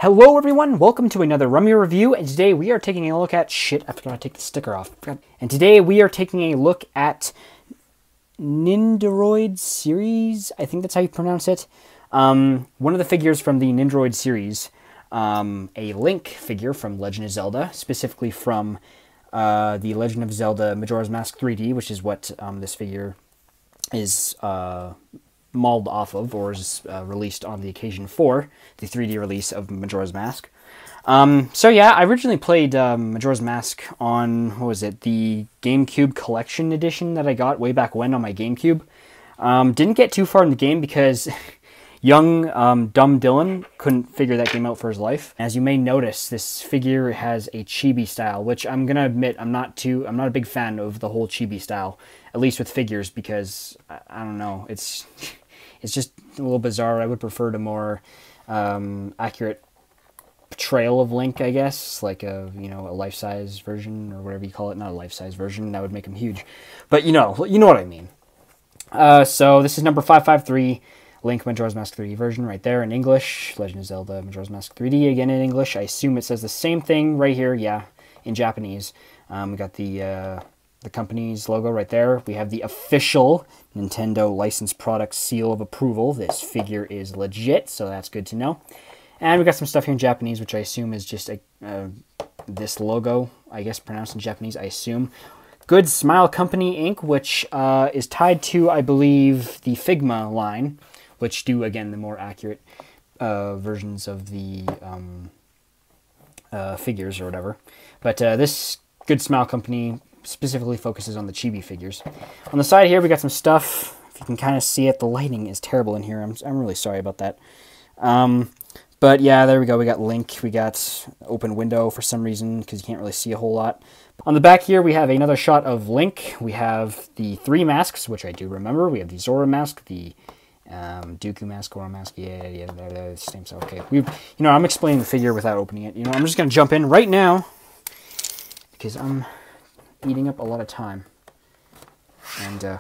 Hello everyone, welcome to another Rummy review, and today we are taking a look at... Shit, I forgot to take the sticker off. And today we are taking a look at NINDOROID series, I think that's how you pronounce it. One of the figures from the NINDOROID series, a Link figure from Legend of Zelda, specifically from the Legend of Zelda Majora's Mask 3D, which is what this figure is modeled off of, or is released on the occasion for the 3D release of Majora's Mask. So yeah, I originally played Majora's Mask on, what was it, the GameCube Collection Edition that I got way back when on my GameCube. Didn't get too far in the game because young, dumb Dylan couldn't figure that game out for his life. As you may notice, this figure has a chibi style, which I'm gonna admit I'm not a big fan of the whole chibi style, at least with figures, because I don't know, it's just a little bizarre. I would prefer a more accurate portrayal of Link, I guess, like a a life-size version or whatever you call it. Not a life-size version, that would make him huge, but you know what I mean. So this is number 553, Link Majora's Mask 3D version, right there in English. Legend of Zelda Majora's Mask 3D again in English. I assume it says the same thing right here, yeah, in Japanese. We got the company's logo right there. We have the official Nintendo licensed product seal of approval. This figure is legit, so that's good to know. And we got some stuff here in Japanese, which I assume is just this logo, I guess pronounced in Japanese, I assume. Good Smile Company Inc., which is tied to, I believe, the Figma line, which do, again, the more accurate versions of the figures or whatever. But this Good Smile Company specifically focuses on the chibi figures. On the side here, we got some stuff. If you can kind of see it, the lighting is terrible in here. I'm really sorry about that. But yeah, there we go. We got Link. We got open window for some reason because you can't really see a whole lot. On the back here, we have another shot of Link. We have the 3 masks, which I do remember. We have the Zora mask, the Dooku mask, Goro mask. Yeah, same stuff. Okay, I'm explaining the figure without opening it. I'm just gonna jump in right now because I'm eating up a lot of time. And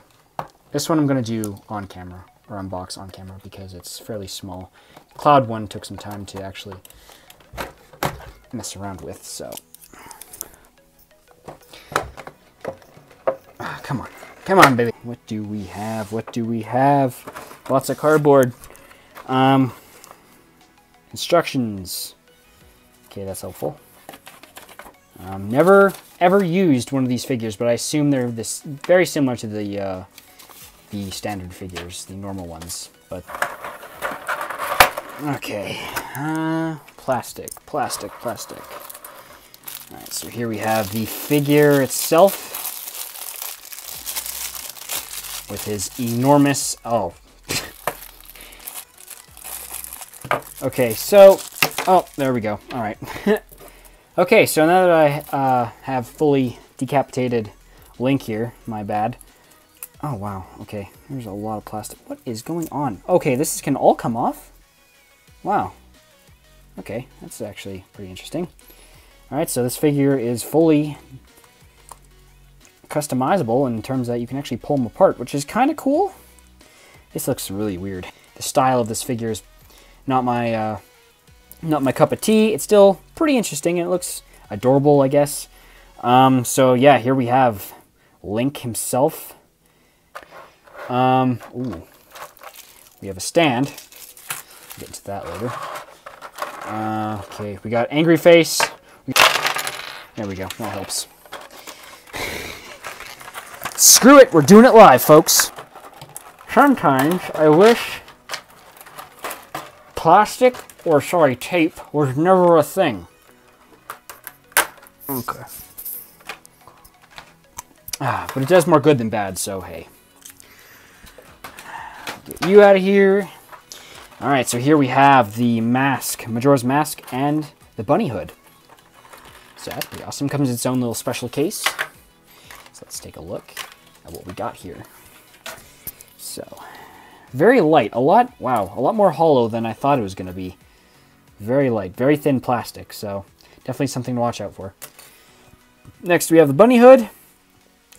this one I'm going to do on camera, or unbox on camera, because it's fairly small. Cloud one took some time to actually mess around with, so. Come on, baby. What do we have? What do we have? Lots of cardboard. Instructions. Okay, that's helpful. Never ever used one of these figures, but I assume they're very similar to the standard figures, the normal ones. But okay, plastic. All right, so here we have the figure itself with his enormous. Oh, okay. So, there we go. All right. Okay, so now that I have fully decapitated Link here, my bad. Oh, wow, okay, there's a lot of plastic. What is going on? Okay, this can all come off? Wow. Okay, that's actually pretty interesting. Alright, so this figure is fully customizable in terms that you can actually pull them apart, which is kind of cool. This looks really weird. The style of this figure is not my cup of tea. It's still pretty interesting, and it looks adorable, I guess. So yeah, here we have Link himself. Ooh. We have a stand. We'll get into that later. Okay, we got Angry Face. There we go, that helps. Screw it, we're doing it live, folks. Sometimes I wish plastic, or sorry, tape, was never a thing. Okay. But it does more good than bad, so hey. Get you out of here. Alright, so here we have the mask, Majora's Mask, and the bunny hood. So that's pretty awesome. Comes in its own little special case. So let's take a look at what we got here. So, very light. A lot more hollow than I thought it was going to be. Very light, very thin plastic, so definitely something to watch out for. Next, we have the bunny hood.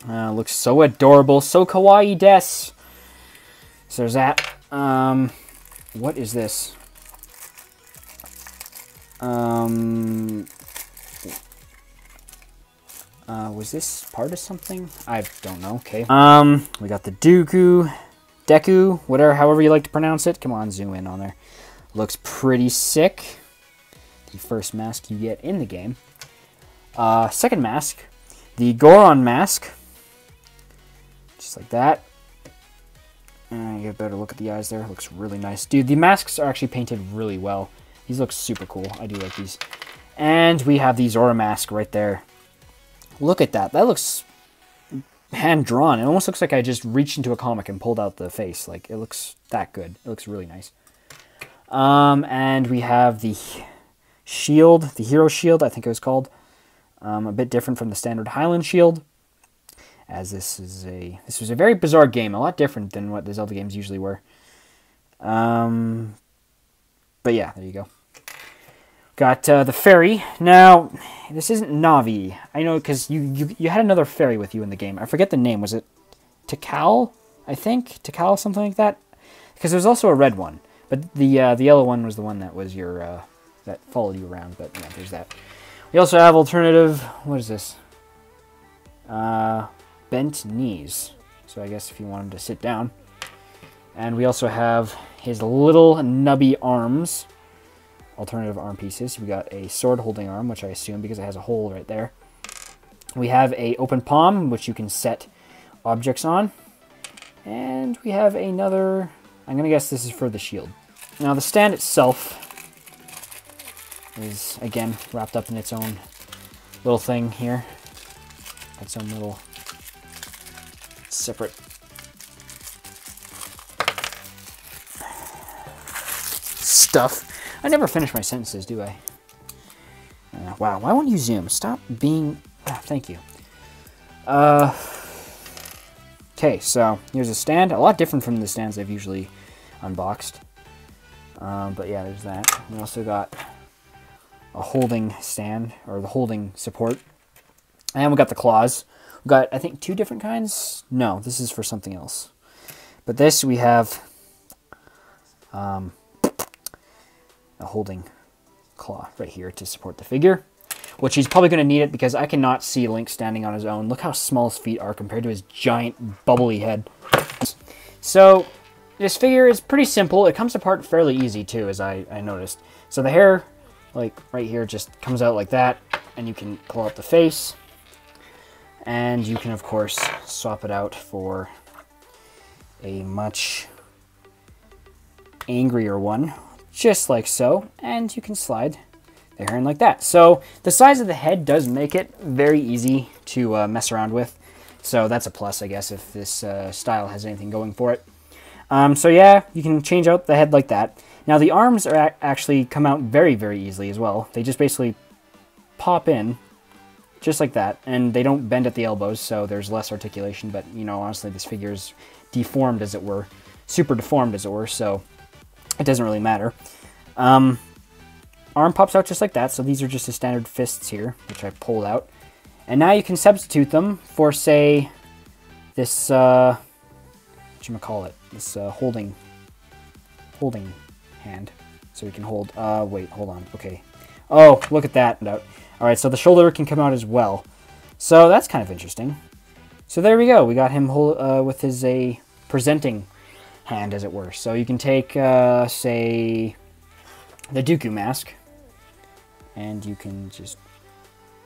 Looks so adorable, so kawaii des. So there's that. What is this? Was this part of something? I don't know. Okay. We got the Deku, whatever, however you like to pronounce it. Come on, zoom in on there. Looks pretty sick. The first mask you get in the game. Second mask, the Goron mask. Just like that. You get a better look at the eyes there. Looks really nice. Dude, the masks are actually painted really well. These look super cool. I do like these. And we have the Zora mask right there. Look at that. That looks hand-drawn. It almost looks like I just reached into a comic and pulled out the face. Like, it looks that good. It looks really nice. And we have the shield, the hero shield, I think it was called. A bit different from the standard Highland shield. As this was a very bizarre game, a lot different than what the Zelda games usually were. But yeah, there you go. Got the fairy. Now, this isn't Navi. I know because you had another fairy with you in the game. I forget the name. Was it Tikal? I think Tikal, something like that. Because there's also a red one, but the yellow one was the one that was your that followed you around. But yeah, there's that. We also have alternative. What is this? Bent knees. So I guess if you want him to sit down. And we also have his little nubby arms. Alternative arm pieces. We got a sword holding arm, which I assume because it has a hole right there. We have a open palm, which you can set objects on. And we have another, I'm going to guess this is for the shield. Now the stand itself is, again, wrapped up in its own little thing here. Its own little separate stuff. I never finish my sentences, do I? Wow, why won't you zoom? Stop being... thank you. Okay, so here's a stand. A lot different from the stands I've usually unboxed. But yeah, there's that. We also got a holding stand, or the holding support. And we got the claws. We got, I think, 2 different kinds. No, this is for something else. But this, we have... a holding claw right here to support the figure, which he's probably going to need it because I cannot see Link standing on his own. Look how small his feet are compared to his giant bubbly head. So this figure is pretty simple. It comes apart fairly easy too, as I noticed. So the hair, like right here, just comes out like that, and you can pull out the face, and you can of course swap it out for a much angrier one. Just like so, and you can slide the hair in like that. So the size of the head does make it very easy to mess around with. So that's a plus, I guess, if this style has anything going for it. So yeah, you can change out the head like that. Now the arms are actually come out very, very easily as well. They just basically pop in, just like that, and they don't bend at the elbows, so there's less articulation. But, you know, honestly, this figure is deformed, as it were. Super deformed, as it were, so... it doesn't really matter. Arm pops out just like that, so these are just the standard fists here, which I pulled out. And now you can substitute them for, say, this, whatchamacallit, this holding hand. So we can hold, wait, hold on, okay. Oh, look at that. Alright, so the shoulder can come out as well. So that's kind of interesting. So there we go, we got him with his presenting hand, as it were. So you can take, say, the Dooku mask, and you can just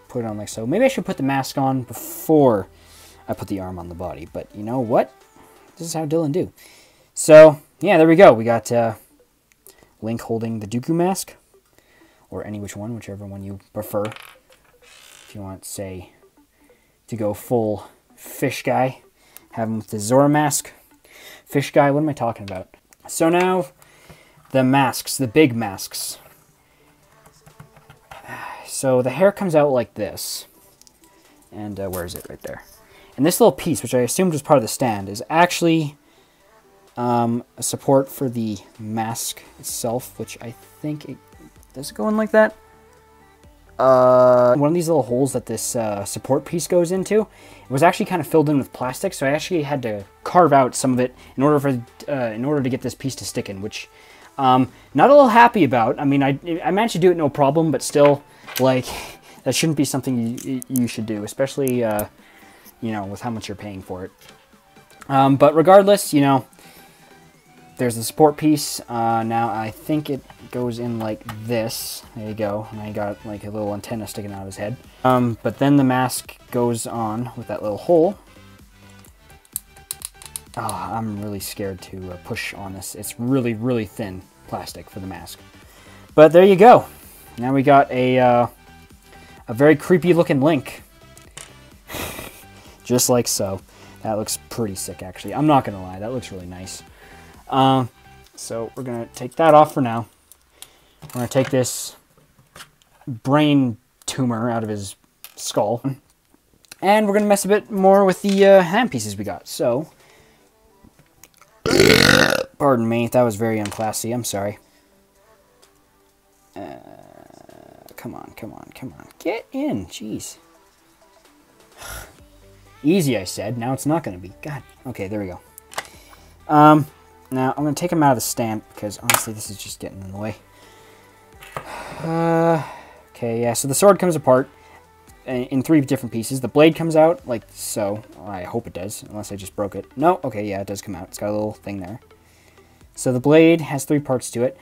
put it on like so. Maybe I should put the mask on before I put the arm on the body, but you know what? This is how Dylan do. So, yeah, there we go. We got Link holding the Dooku mask, or any which one, whichever one you prefer. If you want, say, to go full fish guy, have him with the Zora mask. Fish guy, what am I talking about? So now, the masks, the big masks. So the hair comes out like this. And where is it? Right there. And this little piece, which I assumed was part of the stand, is actually a support for the mask itself, which I think it does it go in like that. One of these little holes that this support piece goes into, it was actually kind of filled in with plastic, so I actually had to carve out some of it in order to get this piece to stick in, which Not a little happy about. I mean, I managed to do it no problem, but still, like, that shouldn't be something you should do, especially, you know, with how much you're paying for it. But regardless, you know, there's the support piece. Now I think it goes in like this. There you go. And I got like a little antenna sticking out of his head. But then the mask goes on with that little hole. Oh, I'm really scared to push on this. It's really, really thin plastic for the mask. But there you go. Now we got a very creepy looking Link. Just like so. That looks pretty sick, actually. I'm not going to lie. That looks really nice. So we're going to take that off for now. We're going to take this brain tumor out of his skull. And we're going to mess a bit more with the hand pieces we got. So, pardon me, that was very unclassy. I'm sorry. Come on, come on, come on. Get in, jeez. Easy, I said. Now it's not going to be. God. Okay, there we go. Now, I'm going to take him out of the stand because, honestly, this is just getting in the way. Okay, yeah, so the sword comes apart in 3 different pieces. The blade comes out like so. I hope it does, unless I just broke it. No, okay, yeah, it does come out. It's got a little thing there. So the blade has 3 parts to it.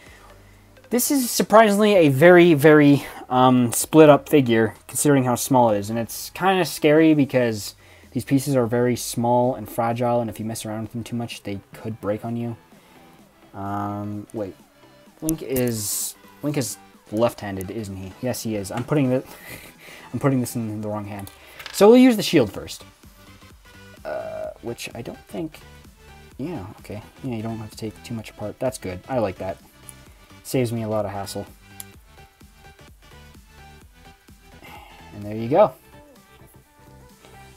This is surprisingly a very, very split up figure, considering how small it is. And it's kind of scary because these pieces are very small and fragile, and if you mess around with them too much, they could break on you. Wait. Link is left-handed, isn't he? Yes, he is. I'm putting this in the wrong hand. So we'll use the shield first. Which I don't think... Yeah, okay. Yeah, you don't have to take too much apart. That's good. I like that. Saves me a lot of hassle. And there you go.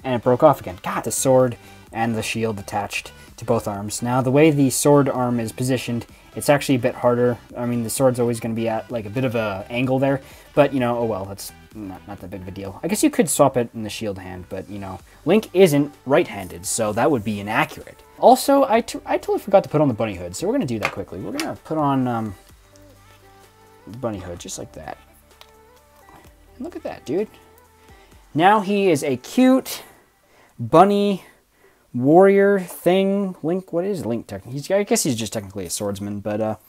And it broke off again. God, the sword and the shield attached to both arms. Now, the way the sword arm is positioned, it's actually a bit harder. I mean, the sword's always going to be at like a bit of a angle there, but you know, oh well, that's not that big of a deal. I guess you could swap it in the shield hand, but you know, Link isn't right-handed, so that would be inaccurate. Also, I totally forgot to put on the bunny hood, so we're going to do that quickly. We're going to put on the bunny hood just like that. And look at that, dude. Now he is a cute bunny warrior thing. Link, what is Link technically? I guess he's just technically a swordsman, but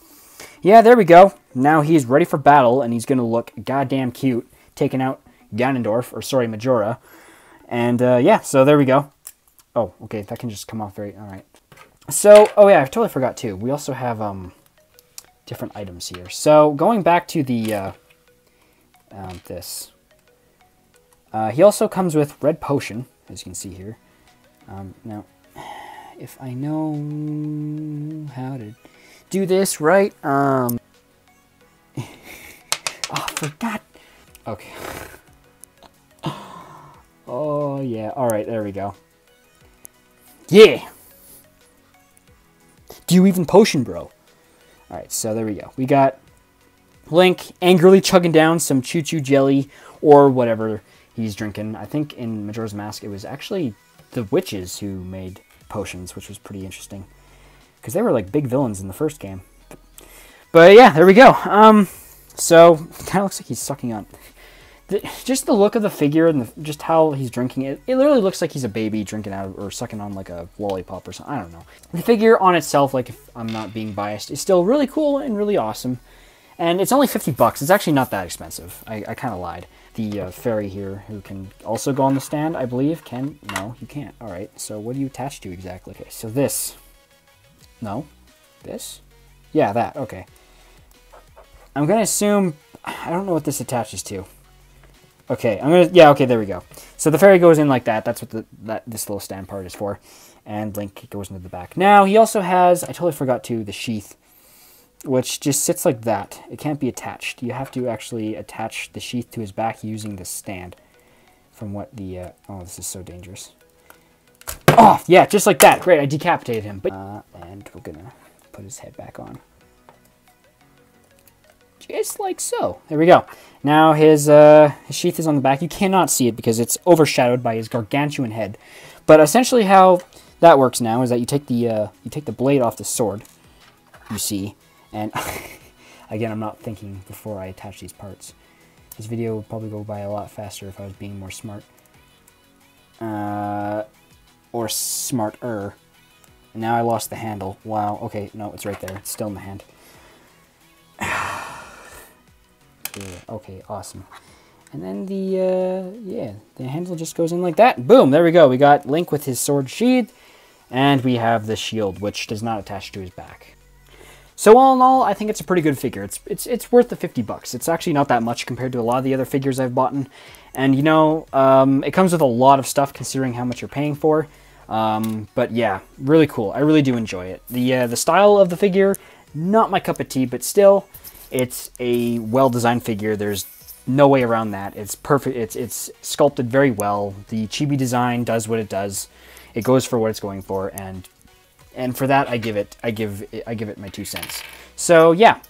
yeah, there we go. Now he's ready for battle, and he's going to look goddamn cute, taking out Ganondorf, or sorry, Majora. And yeah, so there we go. Oh, okay, that can just come off very, alright. So, oh yeah, I totally forgot too. We also have different items here. So, going back to the, this. He also comes with red potion, as you can see here. Now, if I know how to do this right, oh, I forgot. Okay. Oh, yeah. Alright, there we go. Yeah! Do you even potion, bro? Alright, so there we go. We got Link angrily chugging down some choo-choo jelly, or whatever he's drinking. I think in Majora's Mask, it was actually the witches who made potions, which was pretty interesting. Because they were like big villains in the first game. But yeah, there we go. So, it kind of looks like he's sucking on... just the look of the figure and just how he's drinking it, it literally looks like he's a baby drinking out or sucking on like a lollipop or something. I don't know. The figure on itself, like if I'm not being biased, is still really cool and really awesome. And it's only 50 bucks. It's actually not that expensive. I kind of lied. The fairy here, who can also go on the stand, I believe, can... No, you can't. Alright, so what do you attach to exactly? Okay, so this. No. This? Yeah, that. Okay. I'm going to assume... I don't know what this attaches to. Okay, I'm gonna... Yeah, okay, there we go. So the fairy goes in like that. That's what this little stand part is for. And Link goes into the back. Now, he also has... I totally forgot to... the sheath, which just sits like that. It can't be attached. You have to actually attach the sheath to his back using the stand. From what the... oh, this is so dangerous. Oh, yeah, just like that. Great, I decapitated him. But and we're gonna put his head back on. Just like so. There we go. Now his sheath is on the back. You cannot see it because it's overshadowed by his gargantuan head. But essentially how that works now is that you take the blade off the sword, you see, And again, I'm not thinking before I attach these parts. This video would probably go by a lot faster if I was being more smart. Or smarter. And now I lost the handle. Wow, okay, no, it's right there. It's still in the hand. Okay, awesome. And then the handle just goes in like that. Boom, there we go. We got Link with his sword sheath, and we have the shield, which does not attach to his back. So all in all, I think it's a pretty good figure. It's worth the 50 bucks. It's actually not that much compared to a lot of the other figures I've bought. And you know, it comes with a lot of stuff considering how much you're paying for. But yeah, really cool. I really do enjoy it. The style of the figure, not my cup of tea, but still, it's a well-designed figure. There's no way around that. It's perfect. It's sculpted very well. The chibi design does what it does. It goes for what it's going for, and for that I give it my 2 cents. So yeah,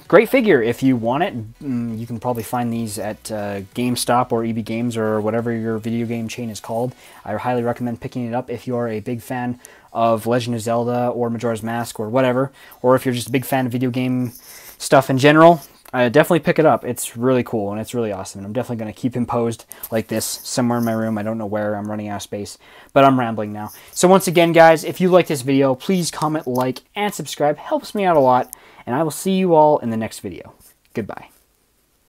great figure. If you want it, you can probably find these at GameStop or EB Games or whatever your video game chain is called. I highly recommend picking it up if you are a big fan of Legend of Zelda or Majora's Mask or whatever, or if you're just a big fan of video game stuff in general. Definitely pick it up. It's really cool and it's really awesome. And I'm definitely going to keep him posed like this somewhere in my room. I don't know where. I'm running out of space, but I'm rambling now. So once again, guys, if you like this video, please comment, like, and subscribe. Helps me out a lot. And I will see you all in the next video. Goodbye.